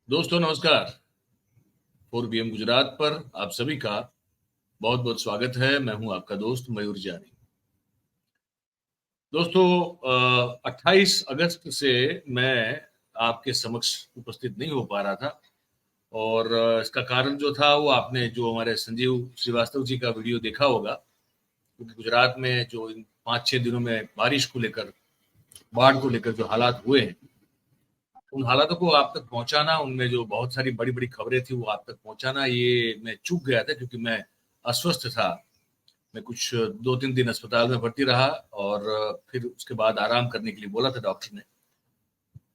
दोस्तों नमस्कार। 4 PM गुजरात पर आप सभी का बहुत बहुत स्वागत है। मैं हूं आपका दोस्त मयूर जानी। दोस्तों 28 अगस्त से मैं आपके समक्ष उपस्थित नहीं हो पा रहा था और इसका कारण जो था वो आपने जो हमारे संजीव श्रीवास्तव जी का वीडियो देखा होगा, क्योंकि गुजरात में जो इन 5-6 दिनों में बारिश को लेकर, बाढ़ को लेकर जो हालात हुए हैं, उन हालातों को आप तक पहुंचाना, उनमें जो बहुत सारी बड़ी बड़ी खबरें थी वो आप तक पहुंचाना, ये मैं चूक गया था क्योंकि मैं अस्वस्थ था। मैं कुछ 2-3 दिन अस्पताल में भर्ती रहा और फिर उसके बाद आराम करने के लिए बोला था डॉक्टर ने।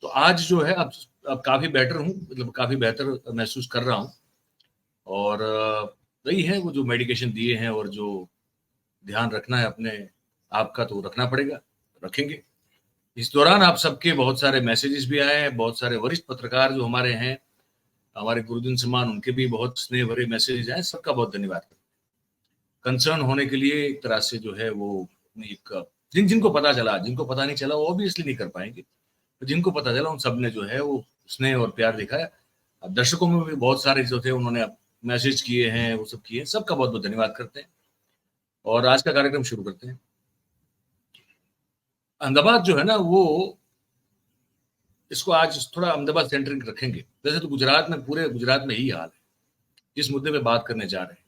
तो आज जो है अब काफी बेटर हूँ, मतलब काफी बेहतर महसूस कर रहा हूँ। और वही है, वो जो मेडिकेशन दिए हैं और जो ध्यान रखना है अपने आपका, तो रखना पड़ेगा, रखेंगे। इस दौरान आप सबके बहुत सारे मैसेजेस भी आए हैं, बहुत सारे वरिष्ठ पत्रकार जो हमारे हैं, हमारे गुरुजन समान, उनके भी बहुत स्नेह भरे मैसेजेस आए। सबका बहुत धन्यवाद। कंसर्न होने के लिए एक तरह से जो है वो एक जिनको पता चला, जिनको पता नहीं चला वो ऑब्वियसली नहीं कर पाएंगे, तो जिनको पता चला उन सब ने जो है वो स्नेह और प्यार दिखाया। अब दर्शकों में भी बहुत सारे जो थे उन्होंने मैसेज किए हैं, वो सब किए हैं, सबका बहुत बहुत धन्यवाद करते हैं। और आज का कार्यक्रम शुरू करते हैं। अहमदाबाद जो है ना, वो इसको आज थोड़ा अहमदाबाद सेंट्रिक रखेंगे। वैसे तो गुजरात में, पूरे गुजरात में ही हाल है जिस मुद्दे पे बात करने जा रहे हैं,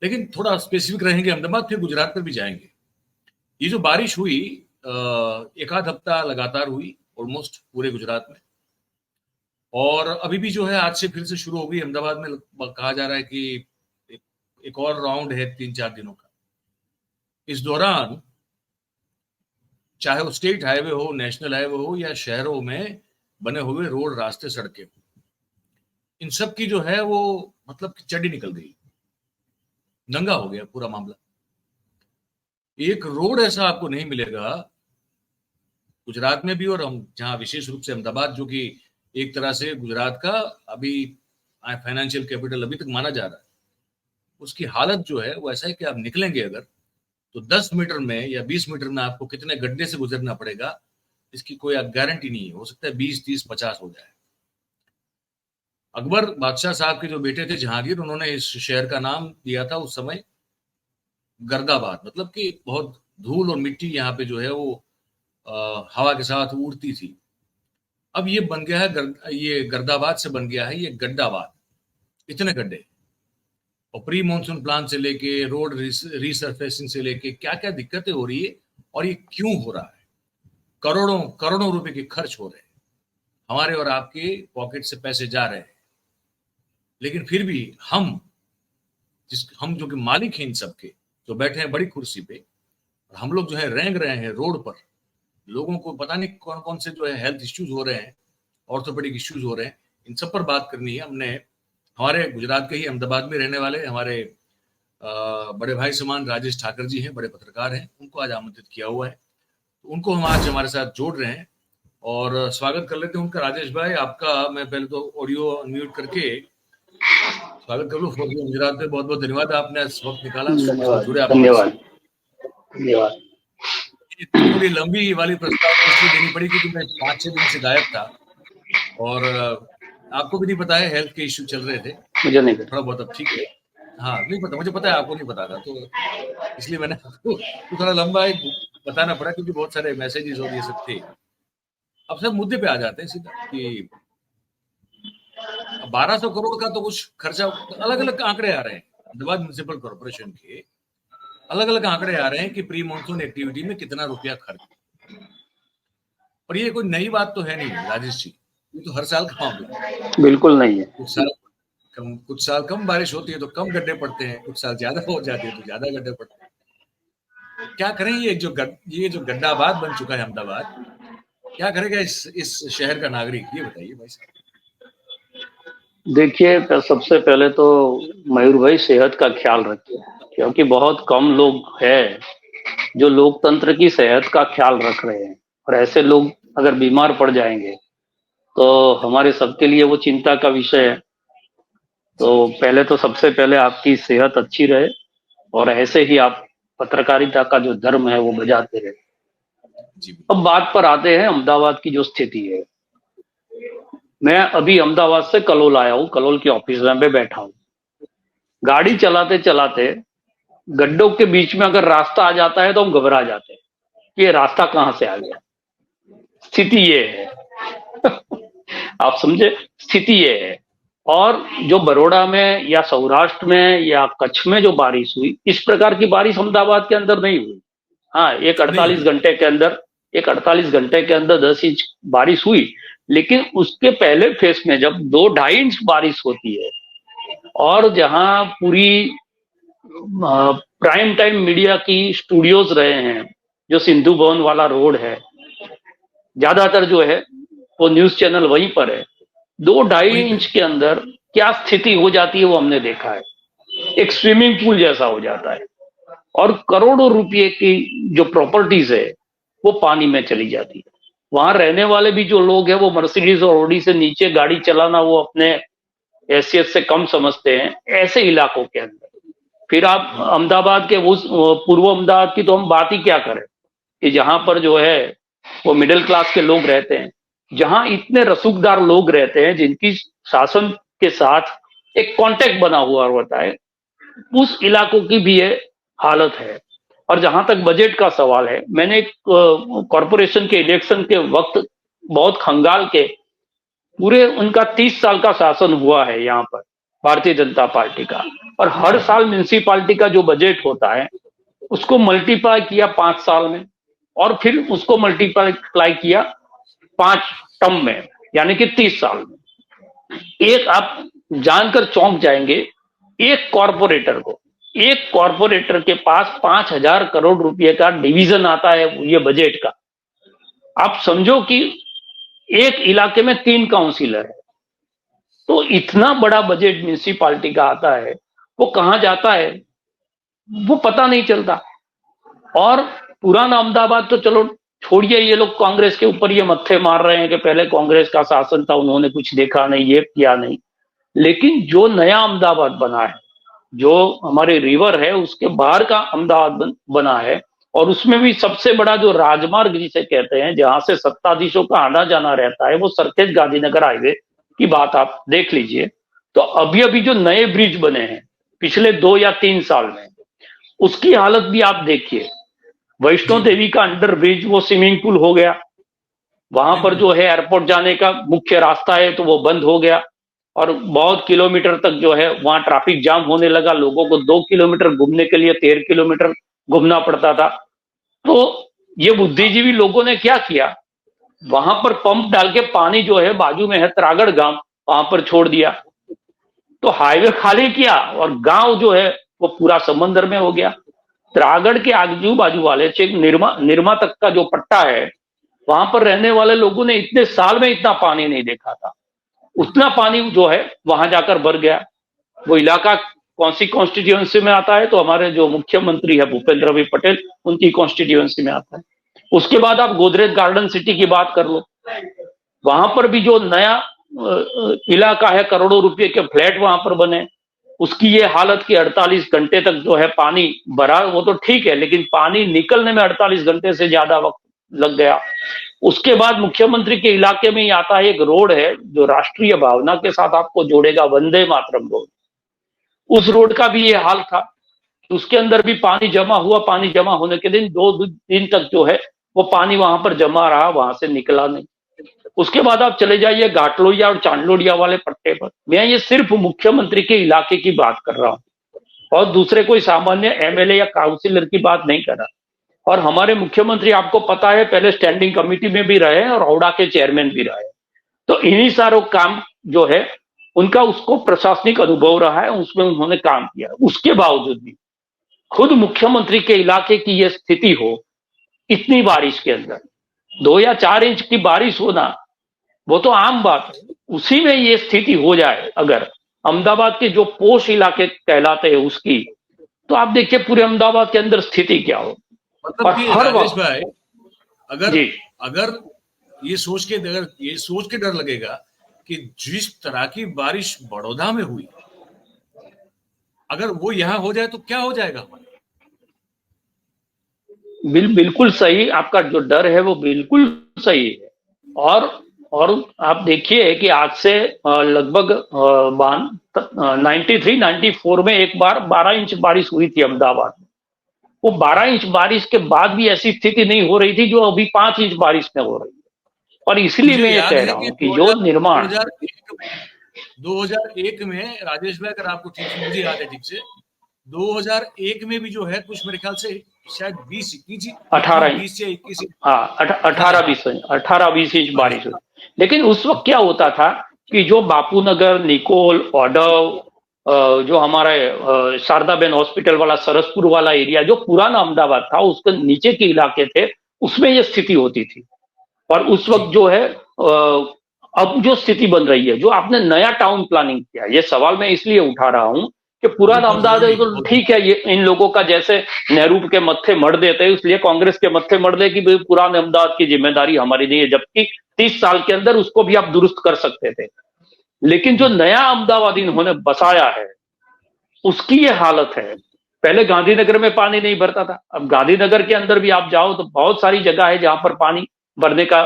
लेकिन थोड़ा स्पेसिफिक रहेंगे अहमदाबाद, फिर गुजरात पर भी जाएंगे। ये जो बारिश हुई, एक आध हफ्ता लगातार हुई ऑलमोस्ट पूरे गुजरात में, और अभी भी जो है आज से फिर से शुरू हो गई अहमदाबाद में। कहा जा रहा है कि एक और राउंड है 3-4 दिनों का। इस दौरान चाहे वो स्टेट हाईवे हो, नेशनल हाईवे हो, या शहरों में बने हुए रोड, रास्ते, सड़कें, इन सब की जो है वो मतलब चड्डी निकल गई, नंगा हो गया पूरा मामला। एक रोड ऐसा आपको नहीं मिलेगा गुजरात में भी, और हम जहां विशेष रूप से अहमदाबाद, जो कि एक तरह से गुजरात का अभी फाइनेंशियल कैपिटल अभी तक माना जा रहा है, उसकी हालत जो है वो ऐसा है कि आप निकलेंगे अगर, तो 10 मीटर में या 20 मीटर में आपको कितने गड्ढे से गुजरना पड़ेगा, इसकी कोई गारंटी नहीं है। हो सकता है 20, 30, 50 हो जाए। अकबर बादशाह साहब के जो बेटे थे जहांगीर, उन्होंने इस शहर का नाम दिया था उस समय गर्दाबाद, मतलब कि बहुत धूल और मिट्टी यहाँ पे जो है वो हवा के साथ उड़ती थी। अब ये बन गया है ये गर्दाबाद से बन गया है ये गड्ढाबाद। इतने गड्ढे, और प्री मानसून प्लान से लेके रोड रीसरफेसिंग से लेके क्या क्या दिक्कतें हो रही है, और ये क्यों हो रहा है। करोड़ों करोड़ों रुपए के खर्च हो रहे हैं, हमारे और आपके पॉकेट से पैसे जा रहे हैं, लेकिन फिर भी हम जो कि मालिक हैं इन सबके, जो बैठे हैं बड़ी कुर्सी पे, और हम लोग जो है रेंग रहे हैं रोड पर। लोगों को पता नहीं कौन कौन से जो है हेल्थ इश्यूज हो रहे हैं, ऑर्थोपेडिक इश्यूज हो रहे हैं, इन सब पर बात करनी है हमने। हमारे गुजरात के ही अहमदाबाद में रहने वाले हमारे बड़े भाई समान राजेश ठाकर जी हैं, बड़े पत्रकार हैं, उनको आज आमंत्रित किया हुआ है, तो उनको हम आज हमारे साथ जोड़ रहे हैं और स्वागत कर लेते हैं उनका। राजेश भाई, आपका मैं पहले तो ऑडियो अनम्यूट करके स्वागत कर लूँ। गुजरात में बहुत बहुत धन्यवाद, आपने वक्त निकाला, धन्यवाद जुड़े आप हमारे धन्यवाद साथ। धन्यवाद। थोड़ी लंबी वाली प्रस्तावना इसलिए देनी पड़ी क्योंकि मैं 5-6 दिन से गायब था, और आपको भी नहीं पता है, हेल्थ के इश्यू चल रहे थे मुझे नहीं थोड़ा बहुत। अब ठीक है, हाँ नहीं पता, मुझे पता है आपको नहीं पता था, तो इसलिए मैंने आपको तो थोड़ा लंबा एक बताना पड़ा क्योंकि बहुत सारे मैसेजेस और ये सब थे। अब सब मुद्दे पे आ जाते हैं सीधा कि 1200 करोड़ का तो कुछ खर्चा, अलग अलग आंकड़े आ रहे हैं अहमदाबाद म्युनिसिपल कॉर्पोरेशन के, अलग अलग आंकड़े आ रहे हैं कि प्री मानसून एक्टिविटी में कितना रुपया खर्च। और ये कोई नई बात तो है नहीं राजेश जी, ये तो हर साल का मामला है। बिल्कुल नहीं है। कुछ साल कम बारिश होती है तो कम गड्ढे पड़ते हैं, कुछ साल ज्यादा हो जाती है तो ज्यादा गड्ढे पड़ते हैं। क्या करें, ये जो गड्ढाबाद बन चुका है अहमदाबाद, क्या करेगा इस शहर का नागरिक, ये बताइए भाई साहब। देखिए, सबसे पहले तो मयूर भाई सेहत का ख्याल रखिए, क्योंकि बहुत कम लोग हैं जो लोकतंत्र की सेहत का ख्याल रख रहे हैं, और ऐसे लोग अगर बीमार पड़ जाएंगे तो हमारे सबके लिए वो चिंता का विषय है। तो पहले तो सबसे पहले आपकी सेहत अच्छी रहे, और ऐसे ही आप पत्रकारिता का जो धर्म है वो बजाते रहे। जी अब बात पर आते हैं, अहमदाबाद की जो स्थिति है, मैं अभी अहमदाबाद से कलोल आया हूँ, कलोल के ऑफिस में मैं बैठा हूँ। गाड़ी चलाते चलाते गड्ढों के बीच में अगर रास्ता आ जाता है तो हम घबरा जाते हैं कि ये रास्ता कहाँ से आ गया। स्थिति ये है। आप समझे, स्थिति ये है। और जो बड़ौदा में या सौराष्ट्र में या कच्छ में जो बारिश हुई, इस प्रकार की बारिश अहमदाबाद के अंदर नहीं हुई। हाँ, एक नहीं 48 हुई। घंटे के अंदर, एक 48 घंटे के अंदर 10 इंच बारिश हुई। लेकिन उसके पहले फेस में जब 2-2.5 इंच बारिश होती है, और जहां पूरी प्राइम टाइम मीडिया की स्टूडियोज रहे हैं, जो सिंधु भवन वाला रोड है, ज्यादातर जो है वो न्यूज चैनल वहीं पर है। दो ढाई वहीं पे। इंच के अंदर क्या स्थिति हो जाती है वो हमने देखा है। एक स्विमिंग पूल जैसा हो जाता है, और करोड़ों रुपए की जो प्रॉपर्टीज है वो पानी में चली जाती है। वहां रहने वाले भी जो लोग हैं वो मर्सिडीज और ऑडी से नीचे गाड़ी चलाना वो अपने हैसियत से कम समझते हैं ऐसे इलाकों के अंदर। फिर आप अहमदाबाद के उस पूर्व अहमदाबाद की तो हम बात ही क्या करें, कि जहां पर जो है वो मिडिल क्लास के लोग रहते हैं, जहां इतने रसूखदार लोग रहते हैं जिनकी शासन के साथ एक कांटेक्ट बना हुआ होता है, उस इलाकों की भी ये हालत है। और जहां तक बजट का सवाल है, मैंने एक कॉरपोरेशन के इलेक्शन के वक्त बहुत खंगाल के, पूरे उनका 30 साल का शासन हुआ है यहाँ पर भारतीय जनता पार्टी का, और हर अच्छा। साल म्यूनिसिपालिटी का जो बजट होता है उसको मल्टीप्लाई किया 5 साल में, और फिर उसको मल्टीप्लाई किया 5 टर्म में, यानी कि 30 साल में। एक आप जानकर चौंक जाएंगे, एक कॉरपोरेटर को, एक कॉरपोरेटर के पास 5,000 करोड़ रुपए का डिवीजन आता है ये बजट का। आप समझो कि एक इलाके में 3 काउंसिलर है, तो इतना बड़ा बजट म्यूनिसिपालिटी का आता है, वो कहां जाता है वो पता नहीं चलता। और पुराना अहमदाबाद तो चलो छोड़िए, ये लोग कांग्रेस के ऊपर ये मत्थे मार रहे हैं कि पहले कांग्रेस का शासन था, उन्होंने कुछ देखा नहीं, ये किया नहीं। लेकिन जो नया अहमदाबाद बना है, जो हमारे रिवर है उसके बाहर का अहमदाबाद बना है, और उसमें भी सबसे बड़ा जो राजमार्ग जिसे कहते हैं, जहां से सत्ताधीशों का आना जाना रहता है, वो सरखेज गांधीनगर हाईवे की बात आप देख लीजिए। तो अभी अभी जो नए ब्रिज बने हैं पिछले 2 या 3 साल में, उसकी हालत भी आप देखिए। वैष्णो जी। देवी का अंडर ब्रिज वो स्विमिंग पूल हो गया, वहां पर बिल्कुल। जो है एयरपोर्ट जाने का मुख्य रास्ता है तो वो बंद हो गया, और बहुत किलोमीटर तक जो है वहां ट्रैफिक जाम होने लगा, लोगों को 2 किलोमीटर घूमने के लिए 13 किलोमीटर घूमना पड़ता था। तो ये बुद्धिजीवी लोगों ने क्या किया, वहां पर पंप डाल के पानी जो है बाजू में है त्रागड़ गांव, वहां पर छोड़ दिया, तो हाईवे खाली किया और गांव जो है वो पूरा समंदर में हो गया। त्रागड़ के आजू बाजू वाले चेक निर्मा निर्मा तक का जो पट्टा है, वहां पर रहने वाले लोगों ने इतने साल में इतना पानी नहीं देखा था। उतना पानी जो है वहां जाकर भर गया। वो इलाका कौन सी कॉन्स्टिट्यूएंसी में आता है, तो हमारे जो मुख्यमंत्री है भूपेंद्र भाई पटेल, उनकी कॉन्स्टिट्यूएंसी में आता है। उसके बाद आप गोदरेज गार्डन सिटी की बात कर लो, वहां पर भी जो नया इलाका है, करोड़ों रुपए के फ्लैट वहां पर बने, उसकी ये हालत कि 48 घंटे तक जो है पानी भरा, वो तो ठीक है, लेकिन पानी निकलने में 48 घंटे से ज्यादा वक्त लग गया। उसके बाद मुख्यमंत्री के इलाके में ही आता है एक रोड है जो राष्ट्रीय भावना के साथ आपको जोड़ेगा, वंदे मातरम रोड। उस रोड का भी ये हाल था, उसके अंदर भी पानी जमा हुआ, पानी जमा होने के दिन 2 दिन तक जो है वो पानी वहां पर जमा रहा, वहां से निकला नहीं। उसके बाद आप चले जाइए घाटलोडिया और चांदलोडिया वाले पट्टे पर। मैं ये सिर्फ मुख्यमंत्री के इलाके की बात कर रहा हूँ, और दूसरे कोई सामान्य एमएलए या काउंसिलर की बात नहीं कर रहा। और हमारे मुख्यमंत्री आपको पता है पहले स्टैंडिंग कमेटी में भी रहे और औडा के चेयरमैन भी रहे, तो इन्हीं सारों काम जो है उनका उसको प्रशासनिक अनुभव रहा है, उसमें उन्होंने काम किया। उसके बावजूद भी खुद मुख्यमंत्री के इलाके की यह स्थिति हो, इतनी बारिश के अंदर 2 या 4 इंच की बारिश होना वो तो आम बात है, उसी में ये स्थिति हो जाए अगर अहमदाबाद के जो पोश इलाके कहलाते हैं उसकी, तो आप देखिए पूरे अहमदाबाद के अंदर स्थिति क्या हो। मतलब और कि हर राजेश वक्त भाई, अगर जी, अगर ये सोच के डर लगेगा कि जिस तरह की बारिश बड़ौदा में हुई, अगर वो यहां हो जाए तो क्या हो जाएगा हमारा। बिल्कुल सही, आपका जो डर है वो बिल्कुल सही है। और और आप देखिए कि आज से लगभग 93-94 में एक बार 12 इंच बारिश हुई थी अहमदाबाद में। वो 12 इंच बारिश के बाद भी ऐसी स्थिति नहीं हो रही थी जो अभी 5 इंच बारिश में हो रही है। और इसलिए मुझे मैं ये याद कह है रहा कि हूं कि जो निर्माण 2001 में राजेश भाई, अगर आपको ठीक से, मुझे याद है ठीक से, 2001 में भी जो है कुछ मेरे ख्याल से शायद 20 21 18 इंच, 20 या 21 हाँ, हाँ 18-20 इंच हाँ जी बारिश हुई। लेकिन उस वक्त क्या होता था कि जो बापू नगर, निकोल, ऑडव, जो हमारे शारदाबेन हॉस्पिटल वाला सरसपुर वाला एरिया, जो पुराना अहमदाबाद था, उसके नीचे के इलाके थे, उसमें ये स्थिति होती थी। और उस जी वक्त जो है अब जो स्थिति बन रही है, जो आपने नया टाउन प्लानिंग किया, ये सवाल मैं इसलिए उठा रहा हूं कि ये पुराना बहुत अहमदाबाद जरूरी है है, तो बहुत ठीक है, ये इन लोगों का जैसे नेहरू के मत्थे मढ़ देते हैं, इसलिए कांग्रेस के मत्थे मढ़ दे कि भाई पुराने अहमदाबाद की जिम्मेदारी हमारी नहीं है, जबकि 30 साल के अंदर उसको भी आप दुरुस्त कर सकते थे। लेकिन जो नया अहमदाबाद इन्होंने बसाया है, उसकी ये हालत है। पहले गांधीनगर में पानी नहीं भरता था, अब गांधीनगर के अंदर भी आप जाओ तो बहुत सारी जगह है जहां पर पानी भरने का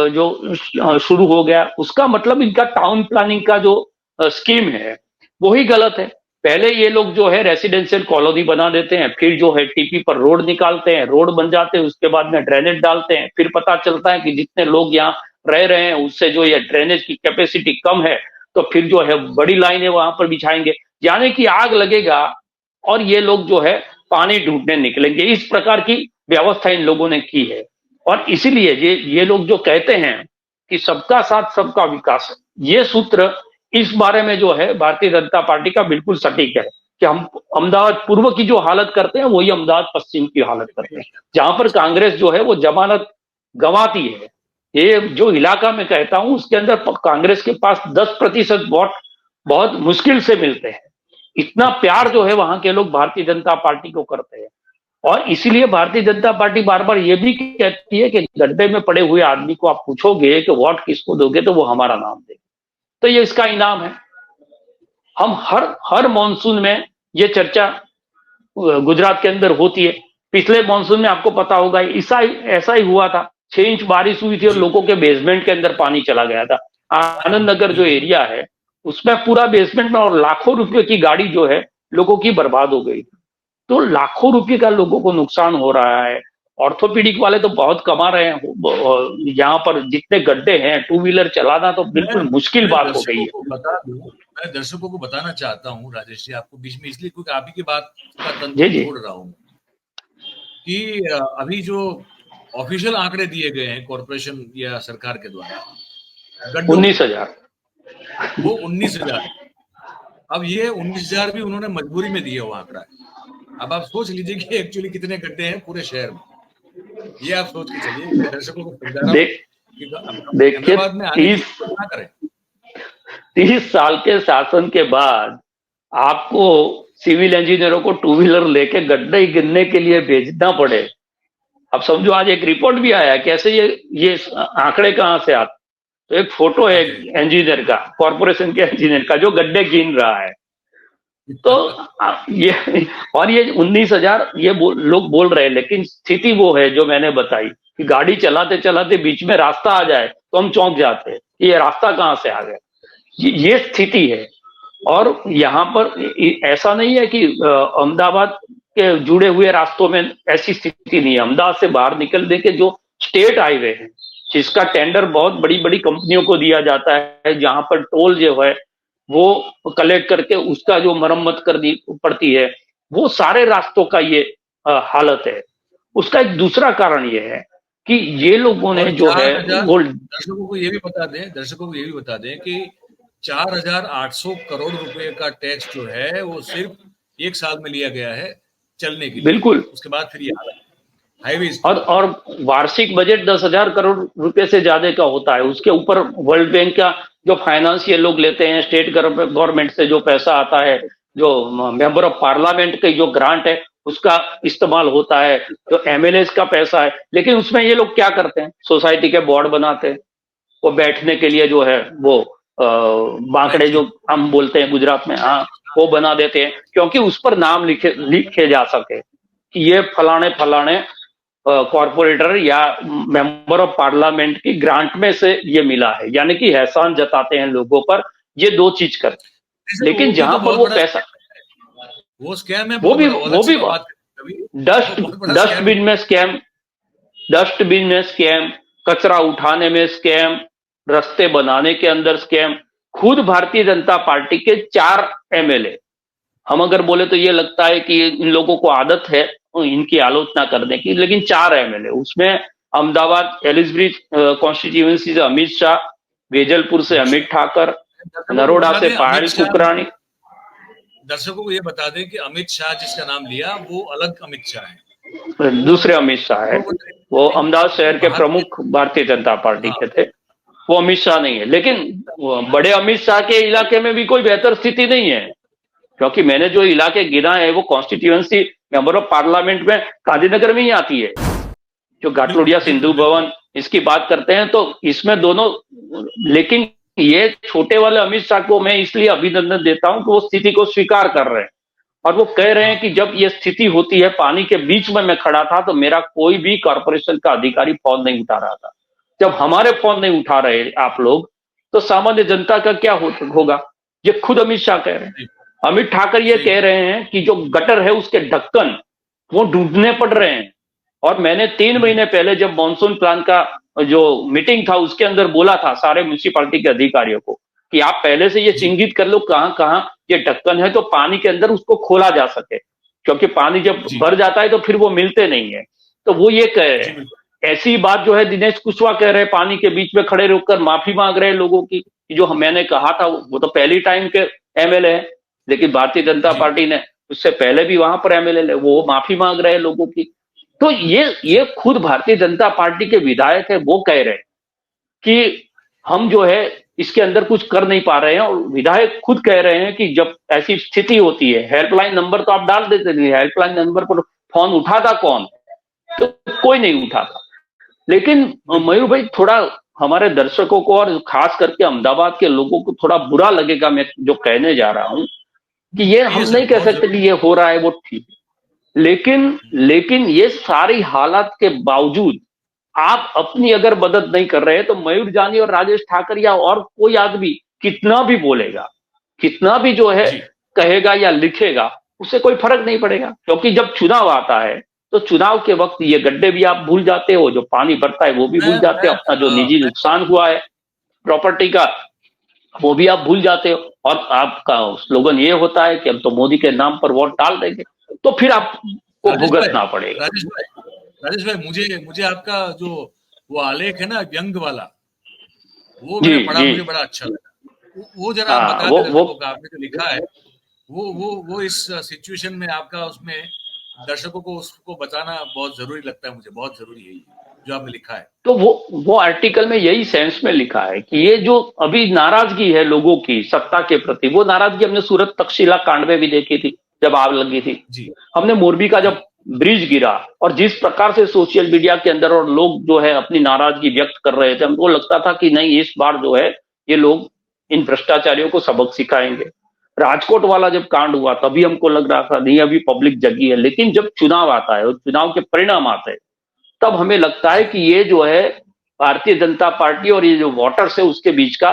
जो शुरू हो गया। उसका मतलब इनका टाउन प्लानिंग का जो स्कीम है वो ही गलत है। पहले ये लोग जो है रेसिडेंशियल कॉलोनी बना देते हैं, फिर जो है टीपी पर रोड निकालते हैं, रोड बन जाते हैं, उसके बाद में ड्रेनेज डालते हैं, फिर पता चलता है कि जितने लोग यहाँ रह रहे हैं उससे जो ये ड्रेनेज की कैपेसिटी कम है, तो फिर जो है बड़ी लाइनें वहां पर बिछाएंगे, यानी कि आग लगेगा और ये लोग जो है पानी ढूंढने निकलेंगे। इस प्रकार की व्यवस्था इन लोगों ने की है। और इसीलिए ये लोग जो कहते हैं कि सबका साथ सबका विकास, ये सूत्र इस बारे में जो है भारतीय जनता पार्टी का बिल्कुल सटीक है कि हम अहमदाबाद पूर्व की जो हालत करते हैं वही अहमदाबाद पश्चिम की हालत करते हैं, जहां पर कांग्रेस जो है वो जमानत गंवाती है। ये जो इलाका मैं कहता हूं उसके अंदर कांग्रेस के पास 10% वोट बहुत मुश्किल से मिलते हैं। इतना प्यार जो है वहां के लोग भारतीय जनता पार्टी को करते हैं। और इसीलिए भारतीय जनता पार्टी बार बार ये भी कहती है कि गड्ढे में पड़े हुए आदमी को आप पूछोगे कि वोट किसको दोगे तो वो हमारा नाम देगा, तो ये इसका इनाम है। हम हर हर मॉनसून में ये चर्चा गुजरात के अंदर होती है। पिछले मॉनसून में आपको पता होगा ऐसा ही हुआ था, 6 इंच बारिश हुई थी और जी लोगों के बेसमेंट के अंदर पानी चला गया था। आनंद नगर जो बिल्कुल। एरिया है उसमें पूरा बेसमेंट में, और लाखों रुपए की गाड़ी जो है लोगों की बर्बाद हो गई। तो लाखों रुपए का लोगों को नुकसान हो रहा है। ऑर्थोपेडिक वाले तो बहुत कमा रहे हैं, यहाँ पर जितने गड्ढे हैं टू व्हीलर चलाना तो मैं बिल्कुल मुश्किल मैं बात हो गई दर्शकों है। को बता दूं, मैं दर्शकों को बताना चाहता हूं राजेश जी, आपको बीच में इसलिए क्योंकि आप ही की बात का तंतु जी जी। जोड़ रहा हूं कि अभी जो ऑफिशियल आंकड़े दिए गए हैं कॉरपोरेशन या सरकार के द्वारा गड्ढों के, 19,000। वो 19,000। अब ये 19,000 भी उन्होंने मजबूरी में दिया हुआ आंकड़ा है। अब आप सोच लीजिए कि एक्चुअली कितने गड्ढे हैं पूरे शहर में। ये आप सोच के चलिए, मैं दर्शकों को समझा रहा हूँ देख कि देखिए, अहमदाबाद में आने की 30 कोशिश ना करें। 30 साल के शासन के बाद आपको सिविल इंजीनियरों को टू व्हीलर लेके गड्ढे गिनने के लिए भेजना पड़े। अब समझो आज एक रिपोर्ट भी आया, कैसे ये आंकड़े कहां से आते। तो एक फोटो है आते हैं। इंजीनियर का, कॉर्पोरेशन के इंजीनियर का, जो गड्ढे गिन रहा है। तो ये, और ये 19,000 ये लोग बोल रहे हैं, लेकिन स्थिति वो है जो मैंने बताई कि गाड़ी चलाते चलाते बीच में रास्ता आ जाए तो हम चौंक जाते हैं, ये रास्ता कहां से आ गया। ये स्थिति है। और यहाँ पर ऐसा नहीं है कि अहमदाबाद के जुड़े हुए रास्तों में ऐसी स्थिति नहीं है। अहमदाबाद से बाहर निकलने के जो स्टेट हाईवे है, जिसका टेंडर बहुत बड़ी बड़ी कंपनियों को दिया जाता है, जहां पर टोल जो है वो कलेक्ट करके उसका जो मरम्मत करनी पड़ती है, वो सारे रास्तों का ये हालत है। उसका एक दूसरा कारण ये है कि ये लोगों ने और जो है 4,000, वो, दर्शकों को ये भी बता दें कि 4,800 करोड़ रुपए का टैक्स जो है वो सिर्फ एक साल में लिया गया है चलने के लिए। बिल्कुल। उसके बाद फिर ये हालत हाईवेज की। और वार्षिक बजट 10,000 करोड़ रुपए से ज्यादा का होता है। उसके ऊपर वर्ल्ड बैंक का जो फाइनेंशियल लोग लेते हैं, स्टेट गवर्नमेंट से जो पैसा आता है, जो मेंबर ऑफ पार्लियामेंट की जो ग्रांट है उसका इस्तेमाल होता है, जो एमएलए का पैसा है। लेकिन उसमें ये लोग क्या करते हैं, सोसाइटी के बोर्ड बनाते हैं, वो बैठने के लिए जो है वो बांकड़े जो हम बोलते हैं गुजरात में, हाँ, वो बना देते हैं, क्योंकि उस पर नाम लिखे जा सके कि ये फलाने फलाने कॉरपोरेटर या मेंबर ऑफ पार्लियामेंट की ग्रांट में से ये मिला है, यानी कि एहसान जताते हैं लोगों पर, ये दो चीज करते। जैसे लेकिन वो भी जहां तो पर बहुत वो बड़ा पैसा, वो स्कैम है, वो बहुत भी बड़ा, वो अलग वो से भी बात करें कभी। वो डस्ट बहुत बड़ा स्कैम है। डस्टबिन में स्कैम, डस्टबिन में स्कैम, कचरा उठाने में स्कैम, रास्ते बनाने के अंदर स्कैम। खुद भारतीय जनता पार्टी के 4 एमएलए, हम अगर बोले तो ये लगता है कि इन लोगों को आदत है इनकी आलोचना करने की, लेकिन 4 एमएलए उसमें अहमदाबाद एलिसब्रिज कॉन्स्टिट्यूएंसी से अमित शाह, वेजलपुर से अमित अमित शाह, ठाकर, दर्शकों को नरोडा बता से दें अमित पायल शाह, कुकरानी। दर्शकों को ये बता दें कि अमित शाह जिसका नाम लिया वो अलग अमित शाह है। दूसरे अमित शाह है, वो अहमदाबाद वो शहर के बाहर के। प्रमुख भारतीय जनता पार्टी हाँ, के थे, वो अमित शाह नहीं है। लेकिन बड़े अमित शाह के इलाके में भी कोई बेहतर स्थिति नहीं है, क्योंकि मैंने जो इलाके गिना है वो कॉन्स्टिट्यूएंसी मेंबर ऑफ पार्लियामेंट में गांधीनगर में ही आती है। जो घाटलोडिया बिल्कुल सिंधु बिल्कुल। भवन इसकी बात करते हैं तो इसमें दोनों, लेकिन ये छोटे वाले अमित शाह को मैं इसलिए अभिनंदन देता हूं कि वो स्थिति को स्वीकार कर रहे हैं और वो कह रहे हैं हाँ, कि जब ये स्थिति होती है, पानी के बीच में मैं खड़ा था तो मेरा कोई भी कॉर्पोरेशन का अधिकारी फोन नहीं उठा रहा था। जब हमारे फोन नहीं उठा रहे आप लोग, तो सामान्य जनता का क्या होगा? ये खुद अमित शाह कह रहे हैं। सही अमित ठाकर ये सही कह बात। रहे हैं कि जो गटर है उसके ढक्कन वो डूबने पड़ रहे हैं। और मैंने 3 महीने पहले जब मॉनसून प्लान का जो मीटिंग था उसके अंदर बोला था सारे म्यूनिसिपालिटी के अधिकारियों को कि आप पहले से ये जी चिन्हित कर लो कहां कहां ये ढक्कन है, तो पानी के अंदर उसको खोला जा सके, क्योंकि पानी जब जी भर जाता है तो फिर वो मिलते नहीं है। तो वो ये कह रहे जी हैं। बिल्कुल। ऐसी बात जो है दिनेश कुशवाहा कह रहे हैं, पानी के बीच में खड़े होकर माफी मांग रहे हैं लोगों की कि जो मैंने कहा था वो तो पहली टाइम के एमएलए है, लेकिन भारतीय जनता जी पार्टी ने उससे पहले भी वहां पर एमएलए वो माफी मांग रहे हैं लोगों की। तो ये जी खुद भारतीय जनता पार्टी के विधायक है, वो कह रहे हैं कि हम जो है इसके अंदर कुछ कर नहीं पा रहे हैं, और विधायक खुद कह रहे हैं कि जब ऐसी स्थिति होती है, हेल्पलाइन नंबर तो आप डाल देते थे, हेल्पलाइन नंबर पर फोन उठाता कौन? तो कोई नहीं उठाता। लेकिन बिल्कुल। मयूर भाई, थोड़ा हमारे दर्शकों को और खास करके अहमदाबाद के लोगों को थोड़ा बुरा लगेगा मैं जो कहने जा रहा हूं, कि ये कहिए हम सर, नहीं कह बहुत सकते जरूरी। कि ये हो रहा है वो ठीक है। लेकिन ये सारी हालात के बावजूद आप अपनी अगर मदद नहीं कर रहे तो मयूर जानी और राजेश ठाकर या और कोई आदमी कितना भी बोलेगा, कितना भी जो है जी कहेगा या लिखेगा, उससे कोई फर्क नहीं पड़ेगा। क्योंकि जब चुनाव आता है तो चुनाव के वक्त ये गड्ढे भी आप भूल जाते हो, जो पानी भरता है वो भी भूल जाते मैं हो, अपना जो निजी मैं नुकसान हुआ है प्रॉपर्टी का वो भी आप भूल जाते हो। और आपका स्लोगन ये होता है कि हम तो मोदी के नाम पर वोट डाल देंगे, तो फिर आपको राजेश भाई, भुगतना पड़ेगा। राजेश भाई, राजेश भाई, मुझे मुझे आपका जो वो आलेख है ना व्यंग वाला, वो जी मैंने पढ़ा, जी। मुझे बड़ा अच्छा लगा। वो जरा आप हाँ बता वो दें वो दर्शकों को, आपने जो लिखा है वो इस सिचुएशन में आपका उसमें दर्शकों को उसको बताना बहुत जरूरी लगता है, मुझे बहुत जरूरी है ये जो आपने लिखा है। तो वो आर्टिकल में यही सेंस में लिखा है कि ये जो अभी नाराजगी है लोगों की सत्ता के प्रति, वो नाराजगी हमने सूरत तक्षशिला कांड में भी देखी थी जब आग लगी थी। जी हमने मोरबी का जी जब ब्रिज गिरा और जिस प्रकार से सोशल मीडिया के अंदर और लोग जो है अपनी नाराजगी व्यक्त कर रहे थे, हमको लगता था कि नहीं इस बार जो है ये लोग इन भ्रष्टाचारियों को सबक सिखाएंगे। राजकोट वाला जब कांड हुआ तभी हमको लग रहा था नहीं अभी पब्लिक जगी है, लेकिन जब चुनाव आता है और चुनाव के परिणाम आते हैं तब हमें लगता है जी कि ये जो है भारतीय जनता पार्टी और ये जो वोटर्स है उसके बीच का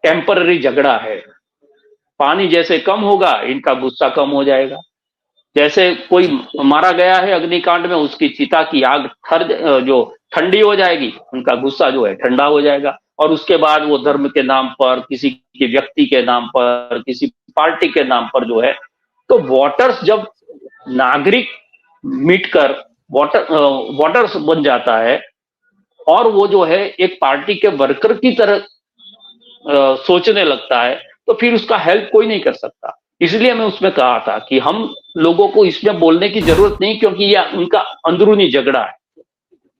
टेम्पररी झगड़ा है। पानी जैसे कम होगा इनका गुस्सा कम हो जाएगा। जैसे कोई जी मारा गया है अग्निकांड में, उसकी चिता की आग जो ठंडी हो जाएगी, उनका गुस्सा जो है ठंडा हो जाएगा। और उसके बाद वो धर्म के नाम पर, किसी के व्यक्ति के नाम पर, किसी पार्टी के नाम पर जो है, तो वोटर्स जब नागरिक मिटकर वोटर्स बन जाता है और वो जो है एक पार्टी के वर्कर की तरह सोचने लगता है, तो फिर उसका हेल्प कोई नहीं कर सकता। इसलिए मैं उसमें कहा था कि हम लोगों को इसमें बोलने की जरूरत नहीं, क्योंकि ये उनका अंदरूनी झगड़ा है।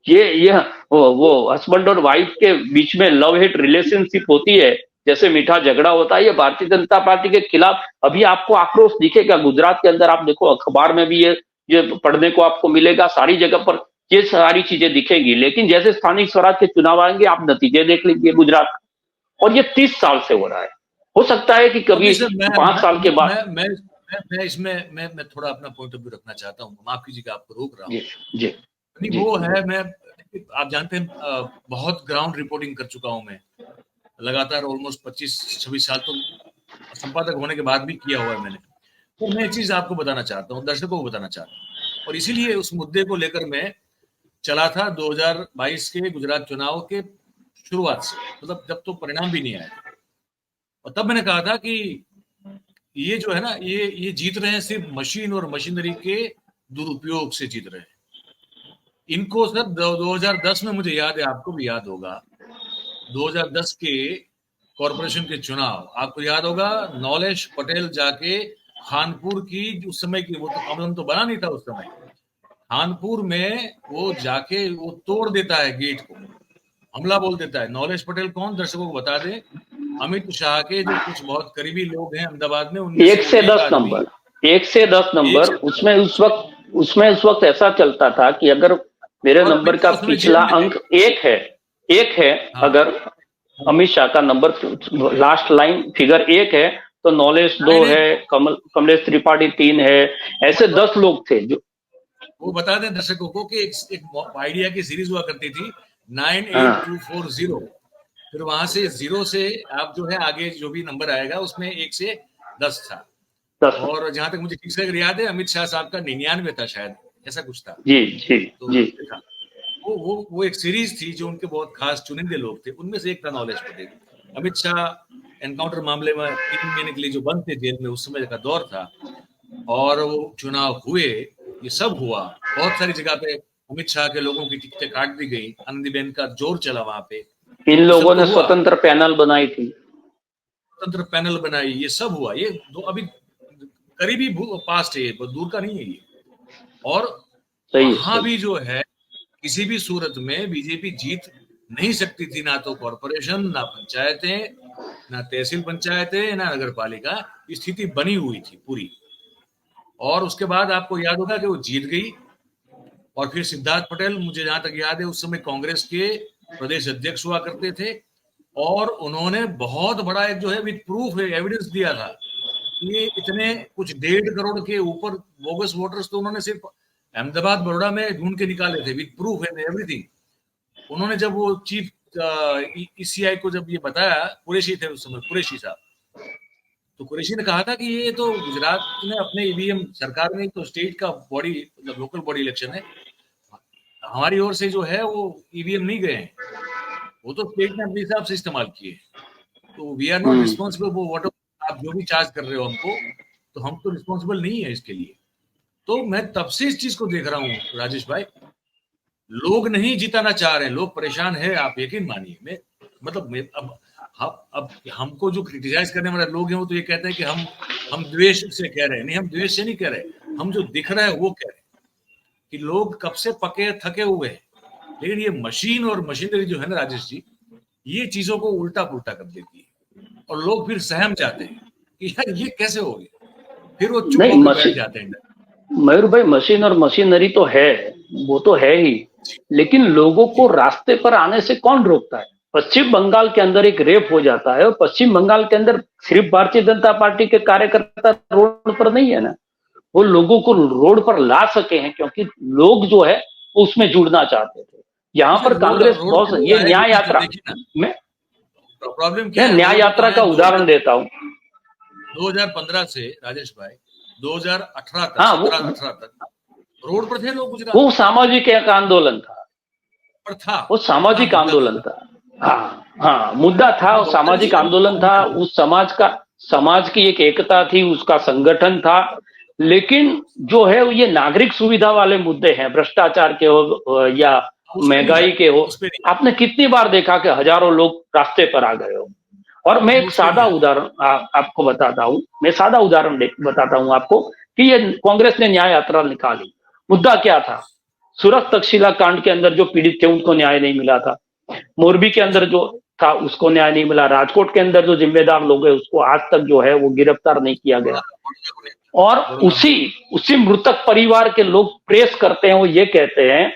ये वो हस्बैंड और वाइफ के बीच में लव हेट रिलेशनशिप होती है, जैसे मीठा झगड़ा होता है, ये भारतीय जनता पार्टी के खिलाफ अभी आपको आक्रोश दिखेगा। गुजरात के अंदर आप देखो, अखबार में भी ये पढ़ने को आपको मिलेगा, सारी जगह पर ये सारी चीजें दिखेंगी। लेकिन जैसे स्थानिक स्वराज के चुनाव आएंगे आप नतीजे देख लीजिए गुजरात, और ये 30 साल से हो रहा है। हो सकता है कि कभी अभी सर, 5 साल के बाद। मैं इसमें मैं थोड़ा अपना पॉइंट ऑफ व्यू रखना चाहता हूँ, माफ कीजिएगा आपको रोक रहा जी हूँ। जी नहीं जी वो है, मैं आप जानते हैं बहुत ग्राउंड रिपोर्टिंग कर चुका हूं मैं लगातार, ऑलमोस्ट 25-26 साल तो संपादक होने के बाद भी किया हुआ है मैंने। तो मैं एक चीज आपको बताना चाहता हूँ, दर्शकों को बताना चाहता हूँ, और इसीलिए उस मुद्दे को लेकर मैं चला था 2022 के गुजरात चुनाव के शुरुआत से, मतलब जब तो परिणाम भी नहीं आया था। और तब मैंने कहा था कि ये जो है ना, ये जीत रहे हैं सिर्फ मशीन और मशीनरी के दुरुपयोग से जीत रहे हैं। इनको सर 2010 में, मुझे याद है, आपको भी याद होगा, 2010 के कॉरपोरेशन के चुनाव, आपको याद होगा, नौलेश पटेल जाके खानपुर की, उस समय की, वो तो अमन तो बना नहीं था उस समय, खानपुर में वो जाके वो तोड़ देता है गेट को, हमला बोल देता है। नौलेश पटेल कौन, दर्शकों को बता दें, अमित शाह के जो कुछ बहुत करीबी लोग हैं अहमदाबाद में, उनमें से एक वो से एक दस आदमी, नंबर 1 से 10 नंबर, एक, उसमें उस वक्त ऐसा चलता था कि अगर मेरे और नंबर अमित का शाह उस समय जेल पिछला में थे। अंक एक है, हाँ, अगर अमित शाह का नंबर लास्ट लाइन फिगर 1 है, तो नॉलेज नहीं 2 नहीं, है, कमलेश त्रिपाठी 3 है, ऐसे 10 लोग थे जो। वो बता दें दर्शकों को कि एक आइडिया की सीरीज हुआ करती थी, हाँ 98240, फिर वहां से जीरो से आप जो है आगे जो भी नंबर आएगा उसमें 1 से 10 था। 10। और जहां तक मुझे ठीक से अगर याद है, अमित शाह साहब का 99 था शायद, ऐसा कुछ था। जी जी तो जी। था, वो एक सीरीज थी जो उनके बहुत खास चुनिंदे लोग थे, उनमें से एक था नॉलेज पटेल। अमित शाह एनकाउंटर मामले में 3 महीने के लिए जो बंद थे जेल में, उस समय का दौर था, और वो चुनाव हुए, ये सब हुआ, बहुत सारी जगह पे अमित शाह के लोगों की टिकटें काट दी गई, आनंदीबेन का जोर चला वहां पे, इन ये सब लोगों तो ने हुआ, स्वतंत्र पैनल बनाई थी। स्वतंत्र पैनल बनाई, ये सब हुआ, ये दो अभी करीबी पास्ट है, ये दूर का नहीं है ये। और सही है वहां सही। भी जो है, किसी भी सूरत में बीजेपी जीत नहीं सकती थी, ना तो कॉरपोरेशन, ना पंचायतें, ना तहसील पंचायतें, ना नगर पालिका, स्थिति बनी हुई थी पूरी। और उसके बाद आपको याद होगा कि वो जीत गई, और फिर सिद्धार्थ पटेल, मुझे जहां तक याद है, उस समय कांग्रेस के प्रदेश अध्यक्ष हुआ करते थे, और उन्होंने बहुत बड़ा एक जो है विद प्रूफ एविडेंस दिया था, ये इतने कुछ 1.5 करोड़ के ऊपर बोगस वोटर्स तो उन्होंने सिर्फ अहमदाबाद बड़ौदा में ढूंढ के निकाले थे, विद प्रूफ एंड एवरीथिंग। उन्होंने जब वो चीफ ईसीआई को जब ये बताया, कुरैशी थे उस समय, कुरैशी साहब, तो कुरैशी ने कहा था कि ये तो गुजरात ने अपने ईवीएम, सरकार ने तो स्टेट का बॉडी, मतलब लोकल बॉडी इलेक्शन है, हमारी ओर से जो है वो ईवीएम नहीं गए हैं, वो तो स्टेट ने अपने हिसाब से इस्तेमाल किए, तो we are not hmm. Responsible for what आप जो भी चार्ज कर रहे हो हमको, तो हम तो रिस्पॉन्सिबल नहीं है इसके लिए। तो मैं तब से इस चीज को देख रहा हूँ राजेश भाई, लोग नहीं जिताना चाह रहे हैं, लोग परेशान है, आप यकीन मानिए। अब हमको जो क्रिटिसाइज करने वाले लोग हैं, वो तो ये कहते हैं कि हम द्वेष से कह रहे हैं, नहीं, हम द्वेष से नहीं कह रहे, हम जो दिख रहा है वो कह रहे हैं कि लोग कब से पके थके हुए हैं। लेकिन ये मशीन और मशीनरी जो है ना राजेश जी, ये चीजों को उल्टा पुल्टा कर देती है, और लोग फिर सहम जाते हैं कि यार ये कैसे हो गया, फिर वो चुप नहीं होकर बैठ मशीन, जाते हैं। मयूर भाई मशीन और मशीनरी तो है, वो तो है ही, लेकिन लोगों को जी, रास्ते पर आने से कौन रोकता है? पश्चिम बंगाल के अंदर एक रेप हो जाता है, और पश्चिम बंगाल के अंदर सिर्फ भारतीय जनता पार्टी के कार्यकर्ता रोड पर नहीं है ना, वो लोगों को रोड पर ला सके हैं क्योंकि लोग जो है वो उसमें जुड़ना चाहते थे। यहाँ सर पर रोड कांग्रेस रोड पे बहुत, लोग ये आए भी न्याय नहीं, तो यात्रा देखिए ना, में, प्रॉब्लम क्या मैं है, न्याय रोड पे तो यात्रा आए का हम उदाहरण देता हूँ। 2015 से राजेश भाई, 2018 तक, हाँ 17-18 तक रोड पर थे लोग गुजरात वो सामाजिक एक आंदोलन था, पर था, वो और था, सामाजिक मुद्दा आंदोलन था। था। हाँ हाँ मुद्दा था, लेकिन और गौरतलब सामाजिक ये है कि आंदोलन था, उस समाज का, समाज की एक एकता थी, उसका संगठन था। लेकिन जो है ये नागरिक सुविधा वाले मुद्दे हैं, भ्रष्टाचार के हो या उस पे नहीं महंगाई जाते, के हो, उस पे नहीं, आपने कितनी बार देखा कि हजारों लोग रास्ते पर आ गए हो। और मैं हम एक उस पे नहीं सादा जाते। उदाहरण आपको बताता हूँ, मैं सादा उदाहरण बताता हूँ आपको कि ये कांग्रेस ने न्याय यात्रा निकाली, मुद्दा क्या था? सूरत तक्षशिला कांड के अंदर जो पीड़ित थे उनको न्याय नहीं मिला था, मोरबी के अंदर जी, जो था उसको न्याय नहीं मिला, राजकोट के अंदर जो जिम्मेदार लोग हैं उसको आज तक जो है वो गिरफ्तार नहीं किया गया। बड़ौदा को नहीं, और बड़ौदा में उसी उसी मृतक परिवार के लोग प्रेस करते हैं, वो ये कहते हैं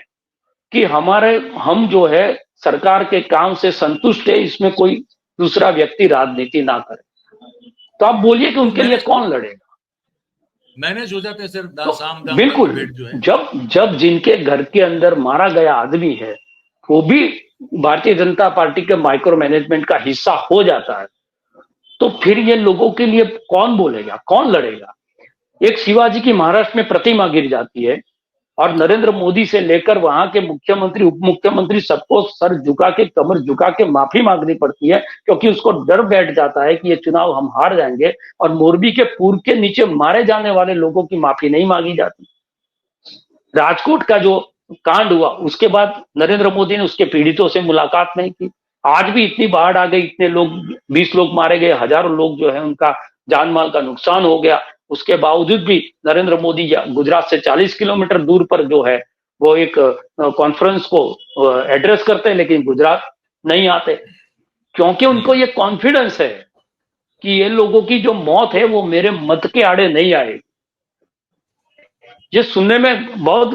कि हम जो है सरकार के काम से संतुष्ट है, इसमें कोई दूसरा व्यक्ति राजनीति ना करे। तो आप बोलिए कि तो उनके लिए मैंने कौन लड़ेगा? मैंने सोचा था सिर्फ तो साम दाम बिल्कुल, भेंट जो है। जब जब जिनके घर के अंदर मारा गया आदमी है वो भी भारतीय जनता पार्टी के माइक्रो मैनेजमेंट का हिस्सा हो जाता है, तो फिर ये लोगों के लिए कौन बोलेगा, कौन लड़ेगा? एक शिवाजी की महाराष्ट्र में प्रतिमा गिर जाती है और नरेंद्र मोदी से लेकर वहां के मुख्यमंत्री, उप मुख्यमंत्री सबको सर झुका के, कमर झुका के माफी मांगनी पड़ती है, क्योंकि उसको डर बैठ जाता है कि ये चुनाव हम हार जाएंगे, और मोरबी के पूर्व के नीचे मारे जाने वाले लोगों की माफी नहीं मांगी जाती। राजकोट का जो कांड हुआ उसके बाद नरेंद्र मोदी ने उसके पीड़ितों से मुलाकात नहीं की। आज भी इतनी बाढ़ आ गई, इतने लोग, 20 लोग मारे गए, हजारों लोग जो है उनका जान माल का नुकसान हो गया, उसके बावजूद भी नरेंद्र मोदी गुजरात से 40 किलोमीटर दूर पर जो है वो एक कॉन्फ्रेंस को एड्रेस करते हैं, लेकिन गुजरात नहीं आते, क्योंकि उनको ये कॉन्फिडेंस है कि ये लोगों की जो मौत है वो मेरे मत के आड़े नहीं आएगी। ये सुनने में बहुत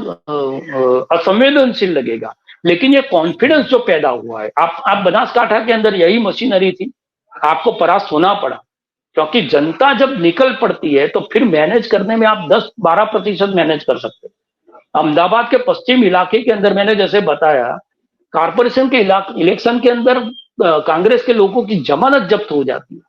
असंवेदनशील लगेगा, लेकिन ये कॉन्फिडेंस जो पैदा हुआ है, आप बनासकांठा के अंदर यही मशीनरी थी, आपको परास्त होना पड़ा, क्योंकि जनता जब निकल पड़ती है तो फिर मैनेज करने में आप 10-12% मैनेज कर सकते हैं। अहमदाबाद के पश्चिम इलाके के अंदर मैंने जैसे बताया, कारपोरेशन के इलेक्शन के अंदर कांग्रेस के लोगों की जमानत जब्त हो जाती है।